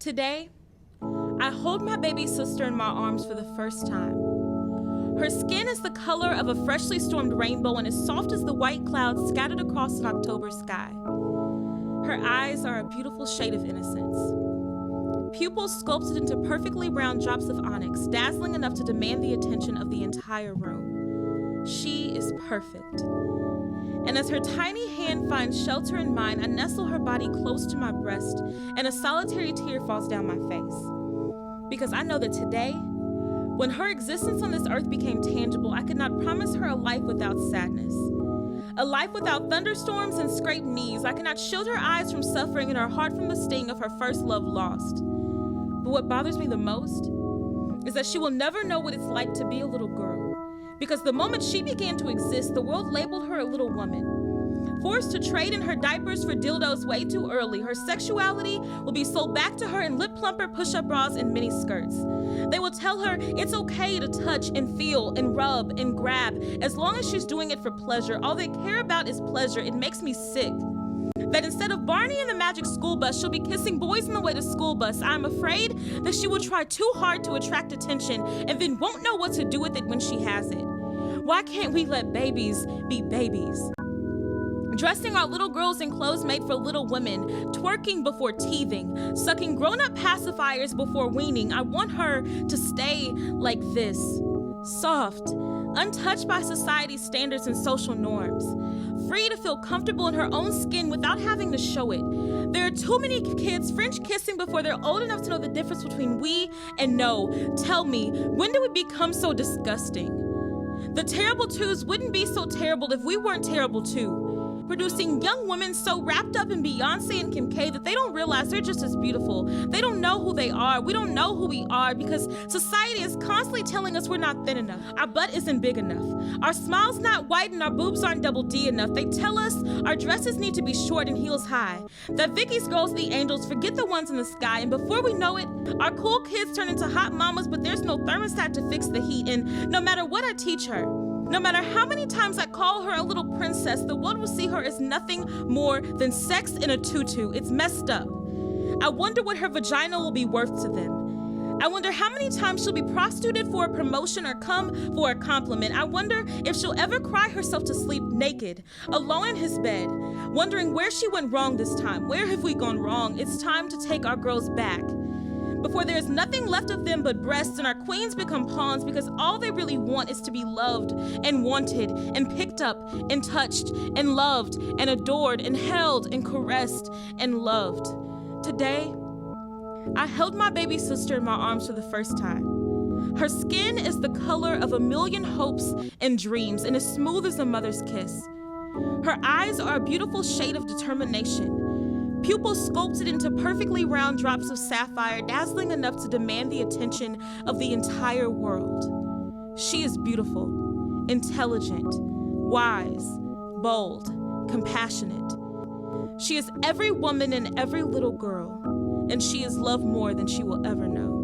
Today, I hold my baby sister in my arms for the first time. Her skin is the color of a freshly stormed rainbow and as soft as the white clouds scattered across an October sky. Her eyes are a beautiful shade of innocence. Pupils sculpted into perfectly round drops of onyx, dazzling enough to demand the attention of the entire room. She is perfect. And as her tiny hand finds shelter in mine, I nestle her body close to my breast, and a solitary tear falls down my face. Because I know that today, when her existence on this earth became tangible, I could not promise her a life without sadness. A life without thunderstorms and scraped knees. I cannot shield her eyes from suffering and her heart from the sting of her first love lost. But what bothers me the most is that she will never know what it's like to be a little girl. Because the moment she began to exist, the world labeled her a little woman. Forced to trade in her diapers for dildos way too early, her sexuality will be sold back to her in lip plumper, push-up bras, and mini skirts. They will tell her it's okay to touch and feel and rub and grab as long as she's doing it for pleasure. All they care about is pleasure. It makes me sick. That instead of Barney and the Magic School Bus, she'll be kissing boys on the way to school bus. I'm afraid that she will try too hard to attract attention and then won't know what to do with it when she has it. Why can't we let babies be babies? Dressing our little girls in clothes made for little women, twerking before teething, sucking grown-up pacifiers before weaning. I want her to stay like this, soft, untouched by society's standards and social norms, free to feel comfortable in her own skin without having to show it. There are too many kids French kissing before they're old enough to know the difference between we and no. Tell me, when did we become so disgusting? The terrible twos wouldn't be so terrible if we weren't terrible too. Producing young women so wrapped up in Beyonce and Kim K that they don't realize they're just as beautiful. They don't know who they are. We don't know who we are because society is constantly telling us we're not thin enough. Our butt isn't big enough. Our smile's not white and our boobs aren't double D enough. They tell us our dresses need to be short and heels high. That Vicky's girls are the angels, forget the ones in the sky. And before we know it, our cool kids turn into hot mamas, but there's no thermostat to fix the heat. And no matter what I teach her, no matter how many times I call her a little princess, the world will see her as nothing more than sex in a tutu. It's messed up. I wonder what her vagina will be worth to them. I wonder how many times she'll be prostituted for a promotion or come for a compliment. I wonder if she'll ever cry herself to sleep naked, alone in his bed, wondering where she went wrong this time. Where have we gone wrong? It's time to take our girls back. Before there's nothing left of them but breasts and our queens become pawns because all they really want is to be loved and wanted and picked up and touched and loved and adored and held and caressed and loved. Today, I held my baby sister in my arms for the first time. Her skin is the color of a million hopes and dreams and as smooth as a mother's kiss. Her eyes are a beautiful shade of determination. Pupils sculpted into perfectly round drops of sapphire, dazzling enough to demand the attention of the entire world. She is beautiful, intelligent, wise, bold, compassionate. She is every woman and every little girl, and she is loved more than she will ever know.